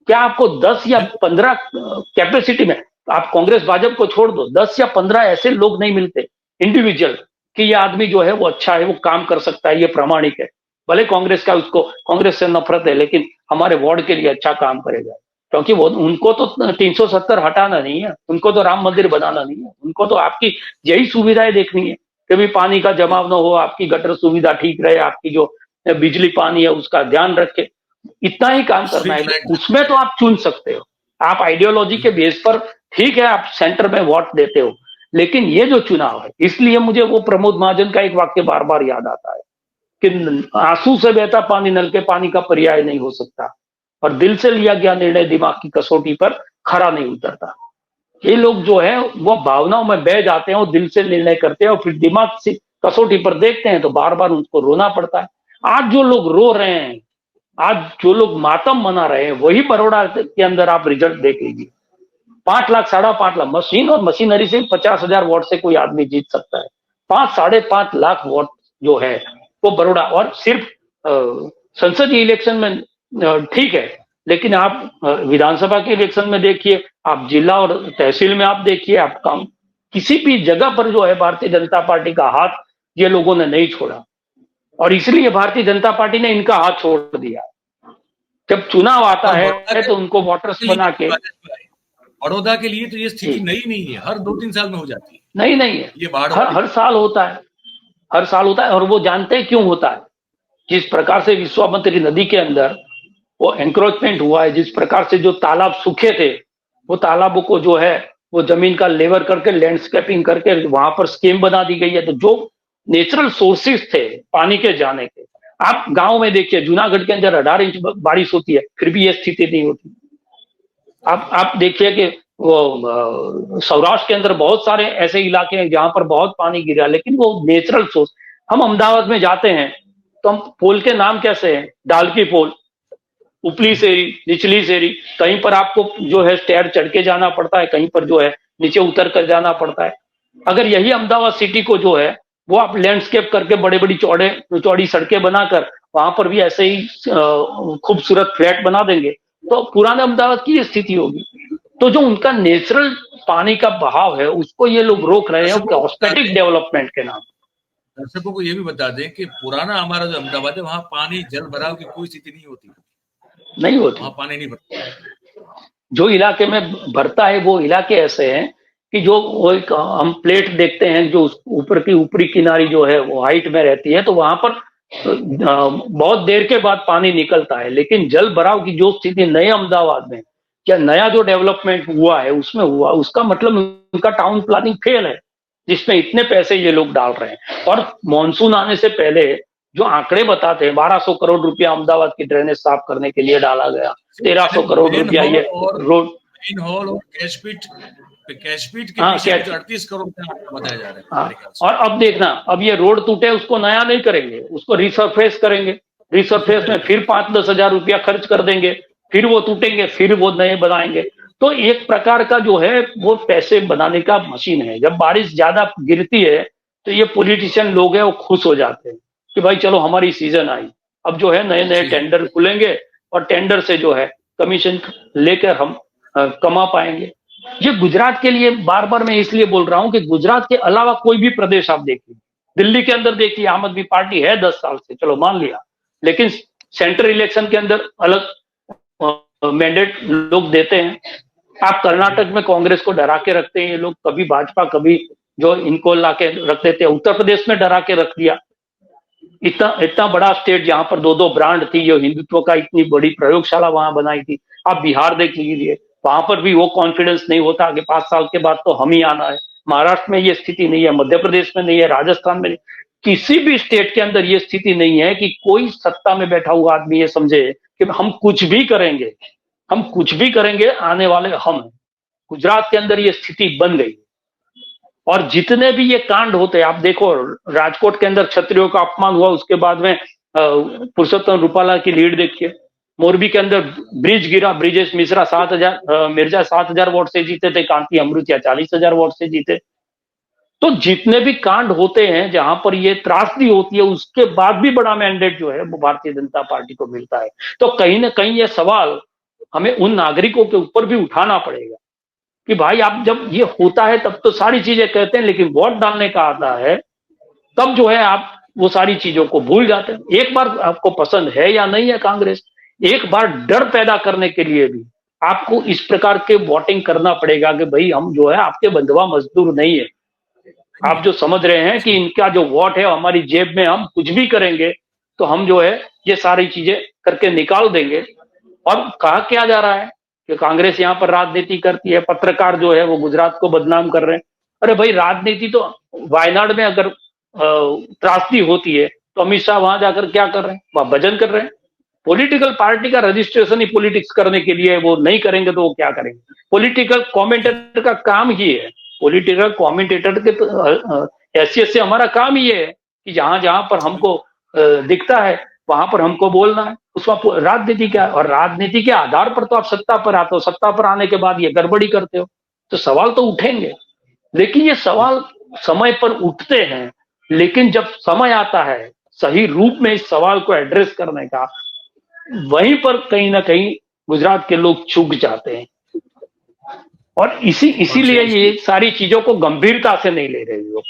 क्या आपको 10 या 15 कैपेसिटी में, आप कांग्रेस भाजपा को छोड़ दो, 10 या 15 ऐसे लोग नहीं मिलते इंडिविजुअल कि ये आदमी जो है वो अच्छा है, वो काम कर सकता है, ये प्रामाणिक है, भले कांग्रेस का, उसको कांग्रेस से नफरत है लेकिन हमारे वार्ड के लिए अच्छा काम करेगा, क्योंकि वो, उनको तो 370 हटाना नहीं है, उनको तो राम मंदिर बनाना नहीं है, उनको तो आपकी यही सुविधाएं देखनी है कि भी पानी का जमाव न हो, आपकी गटर सुविधा ठीक रहे, आपकी जो बिजली पानी है उसका ध्यान रखे, इतना ही काम करना है। उसमें तो आप चुन सकते हो, आप आइडियोलॉजी के बेस पर, ठीक है, आप सेंटर में वोट देते हो, लेकिन ये जो चुनाव है, इसलिए मुझे वो प्रमोद महाजन का एक वाक्य बार बार याद आता है कि आंसू से बहता पानी नल के पानी का पर्याय नहीं हो सकता, और दिल से लिया गया निर्णय दिमाग की कसौटी पर खरा नहीं उतरता। ये लोग जो है वो भावनाओं में बह जाते हैं, वो दिल से निर्णय करते हैं और फिर दिमाग से कसौटी पर देखते हैं तो बार बार उनको रोना पड़ता है। आज जो लोग रो रहे हैं, आज जो लोग मातम मना रहे हैं, वही बड़ौदा के अंदर आप रिजल्ट देख लीजिए, 5 लाख 5.5 लाख मशीन और मशीनरी से 50,000 वोट से कोई आदमी जीत सकता है। 5-5.5 लाख वोट जो है वो बड़ौदा, और सिर्फ संसदीय इलेक्शन में ठीक है, लेकिन आप विधानसभा के इलेक्शन में देखिए, आप जिला और तहसील में आप देखिए, आप काम किसी भी जगह पर जो है भारतीय जनता पार्टी का हाथ ये लोगों ने नहीं छोड़ा, और इसलिए भारतीय जनता पार्टी ने इनका हाथ छोड़ दिया। जब चुनाव आता है तो उनको वोटर्स बना के, बड़ौदा के लिए तो ये स्थिति नई नहीं है, हर 2-3 साल में हो जाती है। नहीं है, ये हर साल होता है, हर साल होता है, और वो जानते हैं क्यों होता है। जिस प्रकार से विश्वामित्री नदी के अंदर वो एंक्रोचमेंट हुआ है, जिस प्रकार से जो तालाब सूखे थे, वो तालाबों को जो है वो जमीन का लेवर करके, लैंडस्केपिंग करके वहां पर स्कीम बना दी गई है। तो जो नेचुरल सोर्सेस थे पानी के जाने के, आप गांव में देखिए, जूनागढ़ के अंदर 18 इंच बारिश होती है, फिर भी ये स्थिति नहीं होती। आप देखिए कि वो सौराष्ट्र के अंदर बहुत सारे ऐसे इलाके हैं जहां पर बहुत पानी गिरा, लेकिन वो नेचुरल सोर्स। हम अहमदाबाद में जाते हैं तो हम पोल के नाम कैसे हैं, डालकी पोल, उपली सेरी, निचली सेरी, कहीं पर आपको जो है स्टेयर चढ़ के जाना पड़ता है, कहीं पर जो है नीचे उतर कर जाना पड़ता है। अगर यही अहमदाबाद सिटी को जो है वो आप लैंडस्केप करके बड़े बड़ी चौड़ी सड़कें बनाकर वहां पर भी ऐसे ही खूबसूरत फ्लैट बना देंगे तो पुराने अहमदाबाद की ये स्थिति होगी। तो जो उनका नेचुरल पानी का बहाव है उसको ये लोग रोक रहे हैं कॉस्मेटिक डेवलपमेंट के नाम। दर्शकों को ये भी बता दें कि पुराना हमारा जो अहमदाबाद है वहां पानी जल भराव की कोई स्थिति नहीं होती, वहां पानी नहीं भरता। जो इलाके में भरता है वो इलाके ऐसे हैं कि जो वो एक हम प्लेट देखते हैं जो ऊपर की ऊपरी किनारी जो है वो हाइट में रहती है, तो वहां पर बहुत देर के बाद पानी निकलता है। लेकिन जल भराव की जो स्थिति नए अहमदाबाद में या नया जो डेवलपमेंट हुआ है उसमें हुआ, उसका मतलब उनका टाउन प्लानिंग फेल है, जिसमें इतने पैसे ये लोग डाल रहे हैं। और मॉनसून आने से पहले जो आंकड़े बताते हैं, 1200 करोड़ रुपया अहमदाबाद की ड्रेनेज साफ करने के लिए डाला गया, 1300 करोड़ रुपया ये रोड हॉल और कैशपीट के पीछे 38 करोड़ बताया जा रहा है। और अब देखना, अब ये रोड टूटे उसको नया नहीं करेंगे, उसको रिसरफेस करेंगे, रिसरफेस में फिर 5-10 हजार रुपया खर्च कर देंगे, फिर वो टूटेंगे, फिर वो नए बनाएंगे। तो एक प्रकार का जो है वो पैसे बनाने का मशीन है। जब बारिश ज्यादा गिरती है तो ये पॉलिटिशियन लोग हैं वो खुश हो जाते हैं कि भाई चलो हमारी सीजन आई, अब जो है नए नए जी टेंडर खुलेंगे और टेंडर से जो है कमीशन लेकर हम कमा पाएंगे। ये गुजरात के लिए बार बार मैं इसलिए बोल रहा हूं कि गुजरात के अलावा कोई भी प्रदेश आप देखिए, दिल्ली के अंदर देखिए आम आदमी पार्टी है 10 साल से, चलो मान लिया, लेकिन सेंट्रल इलेक्शन के अंदर अलग मैंडेट लोग देते हैं। आप कर्नाटक में कांग्रेस को डरा के रखते हैं ये लोग, कभी भाजपा कभी जो इनको ला के रख देते हैं। उत्तर प्रदेश में डरा के रख दिया, इतना इतना बड़ा स्टेट जहां पर दो दो ब्रांड थी, जो हिंदुत्व का इतनी बड़ी प्रयोगशाला वहां बनाई थी। आप बिहार देख लीजिए, वहां पर भी वो कॉन्फिडेंस नहीं होता कि 5 साल के बाद तो हम ही आना है। महाराष्ट्र में ये स्थिति नहीं है, मध्य प्रदेश में नहीं है, राजस्थान में नहीं, किसी भी स्टेट के अंदर ये स्थिति नहीं है कि कोई सत्ता में बैठा हुआ आदमी ये समझे कि हम कुछ भी करेंगे, हम कुछ भी करेंगे, आने वाले हम हैं। गुजरात के अंदर ये स्थिति बन गई और जितने भी ये कांड होते हैं, आप देखो राजकोट के अंदर क्षत्रियों का अपमान हुआ, उसके बाद में पुरुषोत्तम रूपाला की लीड देखिए। मोरबी के अंदर ब्रिज गिरा, ब्रिजेश मिश्रा 7,000 मिर्जा 7,000 वोट से जीते थे, कांति अमृतिया 40,000 वोट से जीते। तो जितने भी कांड होते हैं जहां पर ये त्रासदी होती है, उसके बाद भी बड़ा मैंडेट जो है वो भारतीय जनता पार्टी को मिलता है। तो कहीं ना कहीं ये सवाल हमें उन नागरिकों के ऊपर भी उठाना पड़ेगा कि भाई आप जब ये होता है तब तो सारी चीजें कहते हैं, लेकिन वोट डालने का आता है तब जो है आप वो सारी चीजों को भूल जाते हैं। एक बार आपको पसंद है या नहीं है कांग्रेस, एक बार डर पैदा करने के लिए भी आपको इस प्रकार के वोटिंग करना पड़ेगा कि भाई हम जो है आपके बंधुआ मजदूर नहीं है। आप जो समझ रहे हैं कि इनका जो वोट है हमारी जेब में, हम कुछ भी करेंगे तो हम जो है ये सारी चीजें करके निकाल देंगे। और कहा क्या जा रहा है कि कांग्रेस यहाँ पर राजनीति करती है, पत्रकार जो है वो गुजरात को बदनाम कर रहे हैं। अरे भाई राजनीति तो वायनाड में अगर त्रासदी होती है तो अमित शाह वहां जाकर क्या कर रहे हैं, वहां भजन कर रहे हैं। पॉलिटिकल पार्टी का रजिस्ट्रेशन ही पॉलिटिक्स करने के लिए, वो नहीं करेंगे तो वो क्या करेंगे। पॉलिटिकल कमेंटेटर का काम ही है, पॉलिटिकल कमेंटेटर के हैसियत से हमारा काम ही है कि जहां जहां पर हमको दिखता है वहां पर हमको बोलना है। उसमें राजनीति क्या है, और राजनीति के आधार पर तो आप सत्ता पर आते हो, सत्ता पर आने के बाद ये गड़बड़ी करते हो तो सवाल तो उठेंगे। लेकिन ये सवाल समय पर उठते हैं, लेकिन जब समय आता है सही रूप में इस सवाल को एड्रेस करने का, वहीं पर कहीं ना कहीं गुजरात के लोग चूक जाते हैं। और इसीलिए ये सारी चीजों को गंभीरता से नहीं ले रहे लोग,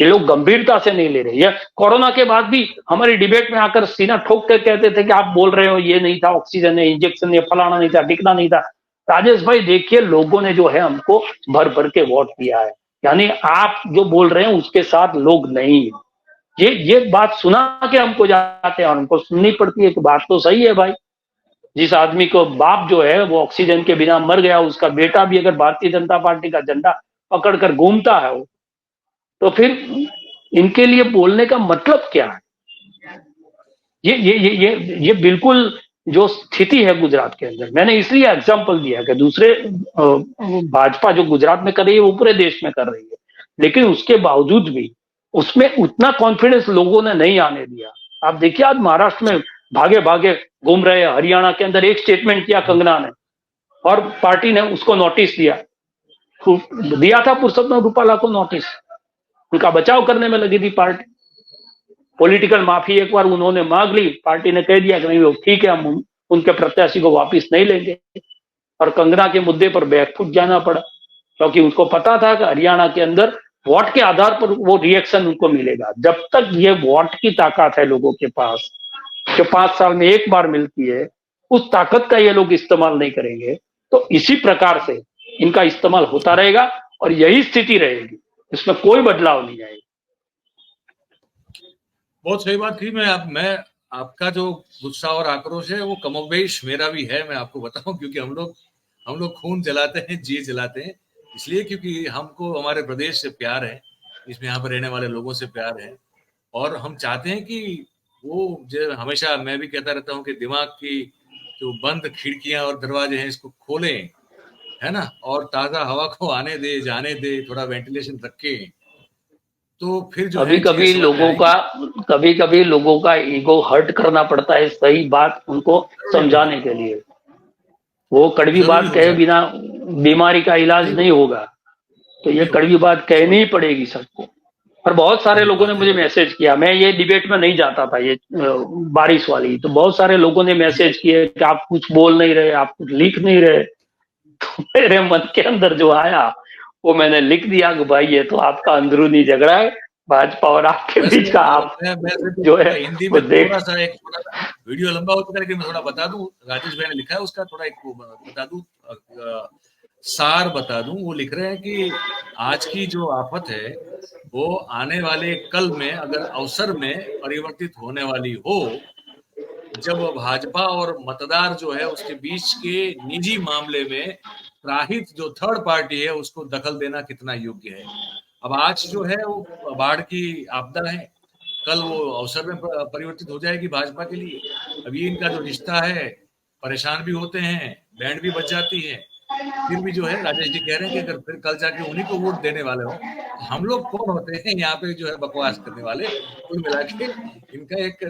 ये लोग गंभीरता से नहीं ले रहे। ये कोरोना के बाद भी हमारी डिबेट में आकर सीना ठोक कर कहते थे कि आप बोल रहे हो ये नहीं था, ऑक्सीजन है, इंजेक्शन, ये फलाना नहीं था, टिकना नहीं था। राजेश भाई देखिए, लोगों ने जो है हमको भर भर के वोट दिया है, यानी आप जो बोल रहे हैं उसके साथ लोग नहीं है। ये बात सुना के हमको जाते हैं और हमको सुननी पड़ती है कि बात तो सही है भाई। जिस आदमी को बाप जो है वो ऑक्सीजन के बिना मर गया, उसका बेटा भी अगर भारतीय जनता पार्टी का झंडा पकड़कर घूमता है वो, तो फिर इनके लिए बोलने का मतलब क्या है। ये बिल्कुल जो स्थिति है गुजरात के अंदर, मैंने इसलिए एग्जांपल दिया कि दूसरे भाजपा जो गुजरात में कर रही है वो पूरे देश में कर रही है, लेकिन उसके बावजूद भी उसमें उतना कॉन्फिडेंस लोगों ने नहीं आने दिया। आप देखिए आज महाराष्ट्र में भागे भागे घूम रहे हैं, हरियाणा के अंदर एक स्टेटमेंट किया कंगना ने और पार्टी ने उसको नोटिस दिया था, पुरुषोत्तम रूपाला को नोटिस, उनका बचाव करने में लगी थी पार्टी। पॉलिटिकल माफी एक बार उन्होंने मांग ली, पार्टी ने कह दिया कि नहीं वो ठीक है, हम उनके प्रत्याशी को वापस नहीं लेंगे। और कंगना के मुद्दे पर बैकफुट जाना पड़ा, क्योंकि उनको पता था कि हरियाणा के अंदर वोट के आधार पर वो रिएक्शन उनको मिलेगा। जब तक ये वोट की ताकत है लोगों के पास, जो 5 साल में एक बार मिलती है, उस ताकत का ये लोग इस्तेमाल नहीं करेंगे तो इसी प्रकार से इनका इस्तेमाल होता रहेगा और यही स्थिति रहेगी, इसमें कोई बदलाव नहीं आएगा। बहुत सही बात की। मैं आपका जो गुस्सा और आक्रोश है वो कमोबेश मेरा भी है, मैं आपको बताऊं, क्योंकि हम लोग खून जलाते हैं, जी जलाते हैं, इसलिए क्योंकि हमको हमारे प्रदेश से प्यार है, इसमें यहाँ पर रहने वाले लोगों से प्यार है, और हम चाहते हैं कि वो जो हमेशा मैं भी कहता रहता हूँ कि दिमाग की जो बंद खिड़कियां और दरवाजे हैं इसको खोलें, है ना, और ताजा हवा को आने दे, जाने दे, थोड़ा वेंटिलेशन रखें, तो फिर जो कभी है चीजें समझ में आएंगी। कभी कभी लोगों का ईगो हर्ट करना पड़ता है सही बात उनको समझाने के लिए। वो कड़वी जरूरी बात हो कहे जाता बिना बीमारी का इलाज नहीं होगा, तो ये कड़वी बात कहनी ही पड़ेगी सबको। और बहुत सारे लोगों ने मुझे मैसेज किया, मैं ये डिबेट में नहीं जाता था, ये बारिश वाली, तो बहुत सारे लोगों ने मैसेज किए कि आप कुछ बोल नहीं रहे, आप कुछ लिख नहीं रहे। तो मेरे मन के अंदर जो आया वो मैंने लिख दिया कि भाई ये तो आपका अंदरूनी झगड़ा है, भाजपा और आपके बीच का। आप जो है हिंदी वो में देख। थोड़ा सा एक थोड़ा सा वीडियो लंबा होता है, लेकिन मैं थोड़ा बता दूं, राजेश भाई ने लिखा है उसका थोड़ा एक बता दूं, सार बता दूं। वो लिख रहे हैं कि आज की जो आफत है वो आने वाले कल में अगर अवसर में परिवर्तित होने वाली हो, जब भाजपा और मतदार जो है उसके बीच के निजी मामले में राहित जो थर्ड पार्टी है उसको दखल देना कितना योग्य है। अब आज जो है वो बाढ़ की आपदा है, कल वो अवसर में परिवर्तित हो जाएगी भाजपा के लिए। अब ये इनका जो रिश्ता है, परेशान भी होते हैं, बैंड भी बज जाती है, फिर भी जो है राजेश जी कह रहे हैं कि अगर फिर कल जाके उन्हीं को वोट देने वाले हो, तो हम लोग कौन होते हैं यहाँ पे जो है बकवास करने वाले। कुल मिला के इनका एक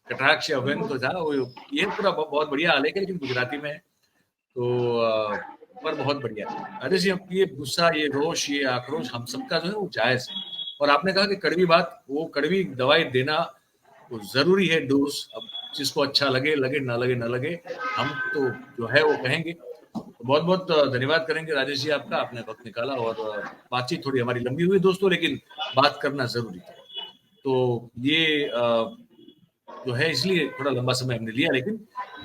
कटाक्ष या व्यंग तो था वो, ये पूरा बहुत बढ़िया आलेख है, लेकिन गुजराती में है। तो पर बहुत बढ़िया राजेश जी, ये गुस्सा, ये रोष, ये आक्रोश हम सबका जो है वो जायज है। और आपने कहा कि कड़वी बात, वो कड़वी दवाई देना वो जरूरी है, डोज। अब जिसको अच्छा लगे लगे, ना लगे ना लगे, हम तो जो है वो कहेंगे। तो बहुत बहुत धन्यवाद करेंगे राजेश जी आपका, आपने वक्त निकाला। और बातचीत थोड़ी हमारी लंबी हुई दोस्तों, लेकिन बात करना जरूरी था। तो ये जो है इसलिए थोड़ा लंबा समय हमने लिया, लेकिन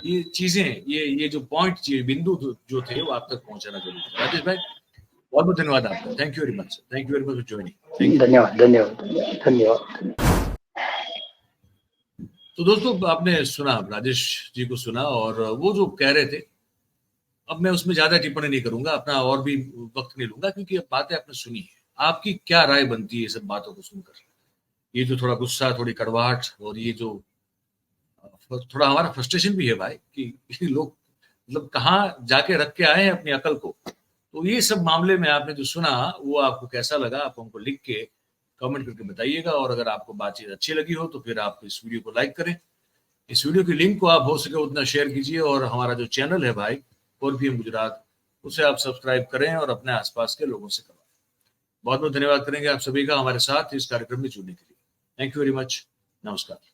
ये चीजें, ये जो पॉइंट, बिंदु जो थे वो आप तक पहुंचाना जरूरी था। राजेश भाई बहुत बहुत धन्यवाद आपका। Thank you very much, thank you very much for joining. Thank you. धन्यवाद धन्यवाद धन्यवाद। तो दोस्तों आपने सुना, राजेश जी को सुना, और वो जो कह रहे थे, अब मैं उसमें ज्यादा टिप्पणी नहीं करूंगा, अपना और भी वक्त नहीं लूंगा, क्योंकि अब बातें आपने सुनी है। आपकी क्या राय बनती है ये सब बातों को सुनकर? ये जो थोड़ा गुस्सा, थोड़ी कड़वाहट, और ये जो थोड़ा हमारा फ्रस्ट्रेशन भी है भाई कि लोग मतलब कहाँ जाके रख के आए हैं अपनी अकल को। तो ये सब मामले में आपने जो सुना वो आपको कैसा लगा, आप हमको लिख के कमेंट करके बताइएगा। और अगर आपको बातचीत अच्छी लगी हो तो फिर आप इस वीडियो को लाइक करें, इस वीडियो की लिंक को आप हो सके उतना शेयर कीजिए, और हमारा जो चैनल है भाई 4PM गुजरात, उसे आप सब्सक्राइब करें और अपने आसपास के लोगों से करवाएं। बहुत बहुत धन्यवाद करेंगे आप सभी का हमारे साथ इस कार्यक्रम में जुड़ने के लिए। Thank you very much. नमस्कार।